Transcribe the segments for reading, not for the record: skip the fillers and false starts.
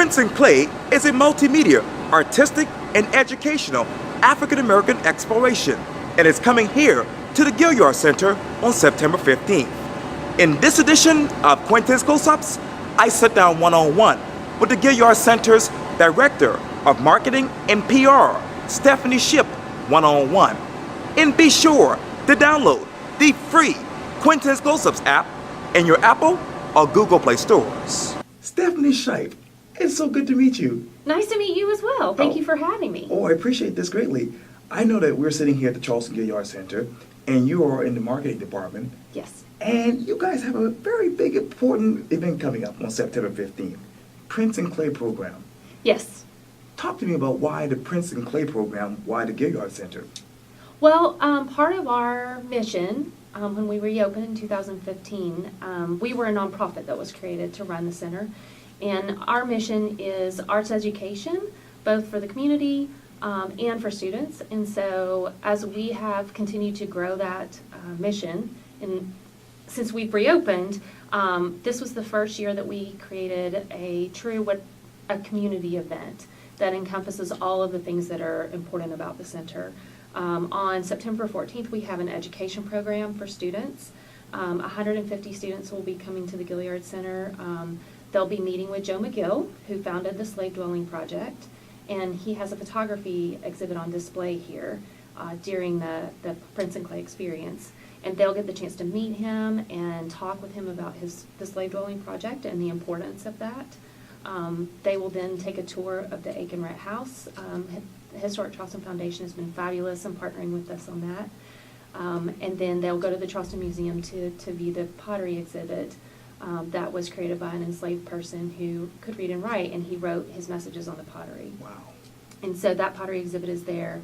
Princeton Clay is a multimedia, artistic, and educational African American exploration, and is coming here to the Gaillard Center on September 15th. In this edition of Quintin's Close-Ups, I sit down one-on-one with the Gaillard Center's Director of Marketing and PR, Stephanie Shipe, one-on-one. And be sure to download the free Quintin's Close-Ups app in your Apple or Google Play stores. Stephanie Shipe, it's so good to meet you. Nice to meet you as well. Thank you for having me. Oh, I appreciate this greatly. I know that we're sitting here at the Charleston Gaillard Center, and you are in the marketing department. Yes. And you guys have a very big, important event coming up on September 15th, Princeton Clay Program. Yes. Talk to me about why the Princeton Clay Program, why the Gaillard Center? Well, part of our mission, when we reopened in 2015, we were a nonprofit that was created to run the center. And our mission is arts education, both for the community and for students. And so as we have continued to grow that mission, and since we've reopened, this was the first year that we created a community event that encompasses all of the things that are important about the center. On September 14th, we have an education program for students. 150 students will be coming to the Gaillard Center. They'll be meeting with Joe McGill, who founded the Slave Dwelling Project, and he has a photography exhibit on display here during the Princeton Clay experience. And they'll get the chance to meet him and talk with him about the Slave Dwelling Project and the importance of that. They will then take a tour of the Aiken Rhett House. The Historic Charleston Foundation has been fabulous in partnering with us on that. And then they'll go to the Charleston Museum to view the pottery exhibit that was created by an enslaved person who could read and write, and he wrote his messages on the pottery. Wow. And so that pottery exhibit is there,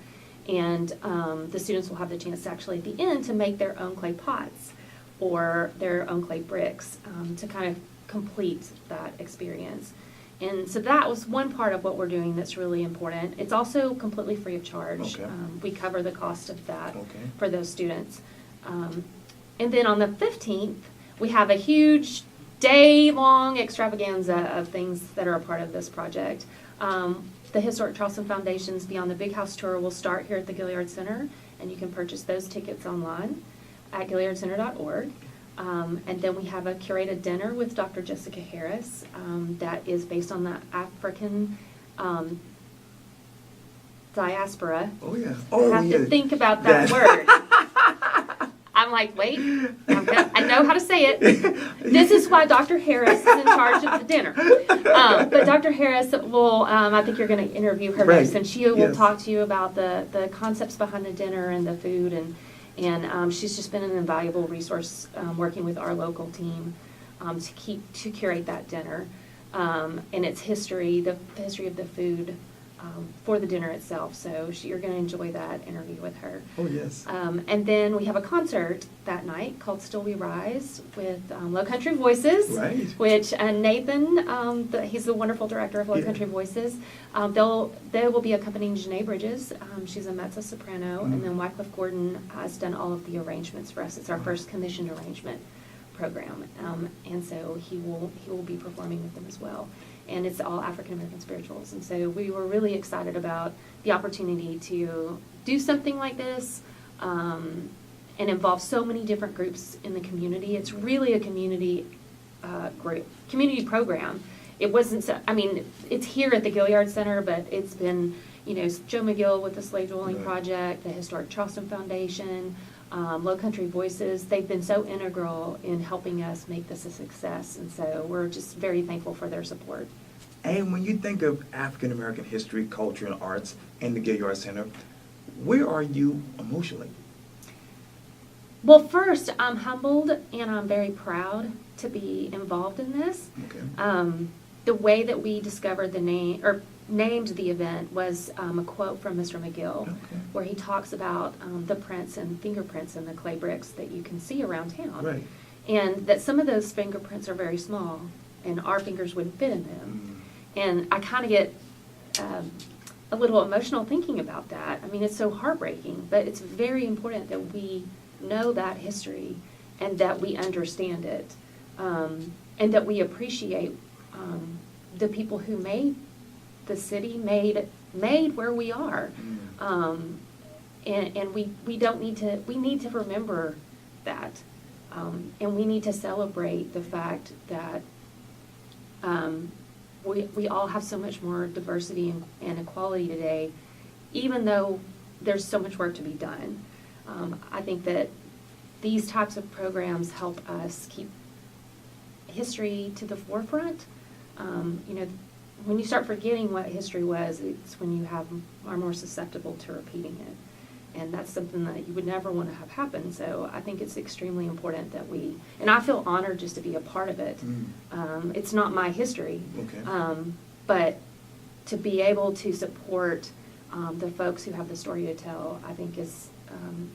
and the students will have the chance to actually at the end to make their own clay pots or their own clay bricks to kind of complete that experience. And so that was one part of what we're doing that's really important. It's also completely free of charge. Okay. We cover the cost of that Okay. for those students. And then on the 15th, we have a huge day-long extravaganza of things that are a part of this project. The Historic Charleston Foundation's Beyond the Big House Tour will start here at the Gaillard Center, and you can purchase those tickets online at gaillardcenter.org. And then we have a curated dinner with Dr. Jessica Harris that is based on the African diaspora. Oh, yeah. I have to think about that word. I'm like, wait, I know how to say it. This is why Dr. Harris is in charge of the dinner. But Dr. Harris will, I think you're going to interview her next, and she will talk to you about the concepts behind the dinner and the food, and she's just been an invaluable resource working with our local team to curate that dinner and its history, the history of the food for the dinner itself. So you're going to enjoy that interview with her. Oh, yes. And then we have a concert that night called Still We Rise with Low Country Voices, Right. which Nathan, he's the wonderful director of Low Country Voices. They will be accompanying Janae Bridges. She's a mezzo soprano, and then Wycliffe Gordon has done all of the arrangements for us. It's our first commissioned arrangement program, and so he will be performing with them as well. And it's all African American spirituals. And so we were really excited about the opportunity to do something like this and involve so many different groups in the community. It's really a community program. It wasn't, it's here at the Gaillard Center, but it's been, Joe McGill with the Slave Dwelling Project, the Historic Charleston Foundation, Low Country Voices. They've been so integral in helping us make this a success, and so we're just very thankful for their support. And when you think of African American history, culture, and arts in the Gaillard Center, where are you emotionally? Well, first, I'm humbled and I'm very proud to be involved in this. Okay. The way that we discovered the name, or named the event, was a quote from Mr. McGill, where he talks about the prints and fingerprints in the clay bricks that you can see around town. Right. And that some of those fingerprints are very small, and our fingers wouldn't fit in them. And I kind of get a little emotional thinking about that. I mean, it's so heartbreaking, but it's very important that we know that history and that we understand it, and that we appreciate the people who made the city, made where we are. And we don't need to, we need to remember that. And we need to celebrate the fact that we all have so much more diversity and equality today, even though there's so much work to be done. I think that these types of programs help us keep history to the forefront. You know, when you start forgetting what history was, it's when you are more susceptible to repeating it. And that's something that you would never want to have happen. So I think it's extremely important that and I feel honored just to be a part of it. It's not my history, but to be able to support the folks who have the story to tell, I think is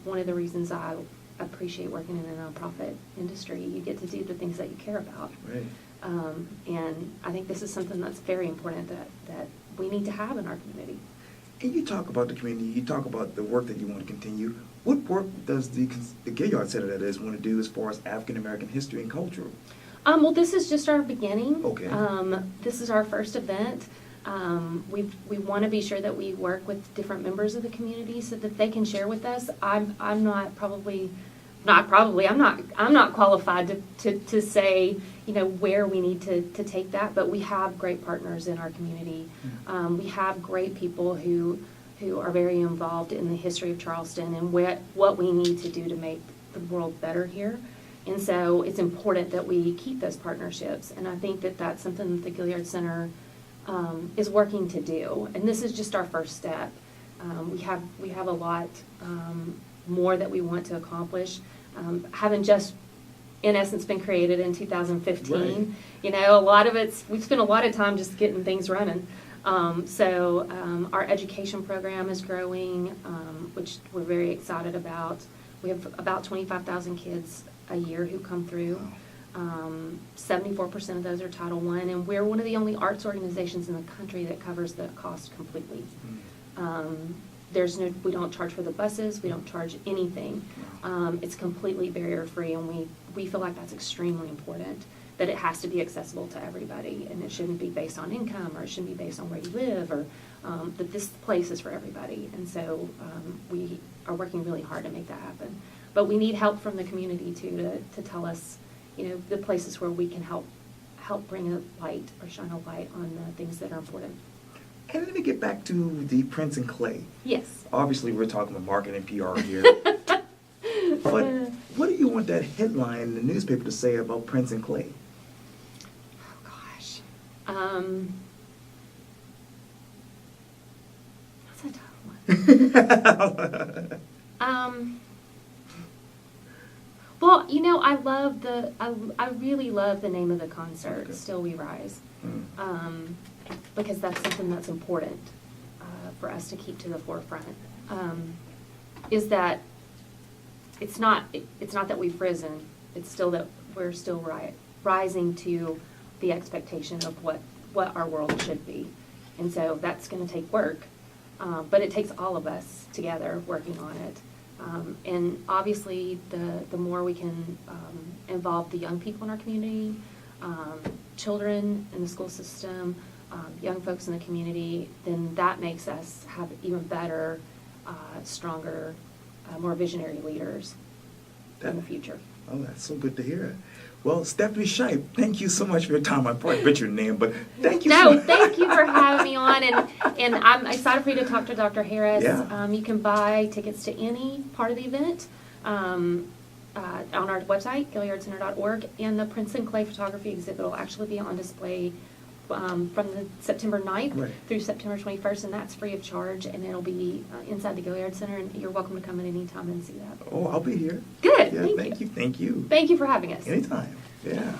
one of the reasons I appreciate working in the nonprofit industry. You get to do the things that you care about. Right. And I think this is something that's very important that we need to have in our community. And you talk about the community, you talk about the work that you want to continue. What work does the Gaillard Center, that is, want to do as far as African American history and culture? Well, this is just our beginning. Okay. This is our first event. We want to be sure that we work with different members of the community so that they can share with us. I'm not qualified to say, you know, where we need to take that, but we have great partners in our community. We have great people who are very involved in the history of Charleston and what we need to do to make the world better here. And so it's important that we keep those partnerships, and I think that that's something that the Gaillard Center is working to do. And this is just our first step. We have a lot more that we want to accomplish. Having just, in essence, been created in 2015, right. You know, a lot of we've spent a lot of time just getting things running. So our education program is growing, which we're very excited about. We have about 25,000 kids a year who come through. 74% of those are Title I, and we're one of the only arts organizations in the country that covers the cost completely. We don't charge for the buses, we don't charge anything. It's completely barrier-free, and we feel like that's extremely important, that it has to be accessible to everybody, and it shouldn't be based on income, or it shouldn't be based on where you live, or that this place is for everybody. And so we are working really hard to make that happen. But we need help from the community, too, to tell us, you know, the places where we can help bring a light or shine a light on the things that are important. And let me get back to the Prince and Clay. Yes. Obviously, we're talking about marketing and PR here. But what do you want that headline in the newspaper to say about Prince and Clay? Oh, gosh. That's a tough one. Well, you know, I really love the name of the concert, Okay. Still We Rise, because that's something that's important for us to keep to the forefront. Is that it's not that we've risen, it's still that we're still rising to the expectation of what our world should be. And so that's going to take work, but it takes all of us together working on it. And obviously, the more we can involve the young people in our community, children in the school system, young folks in the community, then that makes us have even better, stronger, more visionary leaders in the future. Oh, that's so good to hear. Well, Stephanie Shipe, thank you so much for your time. I probably butchered your name, but thank you so much. Thank you for having me on, and I'm excited for you to talk to Dr. Harris. Yeah. You can buy tickets to any part of the event on our website, gaillardcenter.org, and the Princeton Clay Photography exhibit will actually be on display from the September 9th through September 21st, and that's free of charge, and it'll be inside the Gaillard Center, and you're welcome to come at any time and see that. Oh, I'll be here. Good. Yeah, Thank you. Thank you. Thank you for having us. Anytime. Yeah.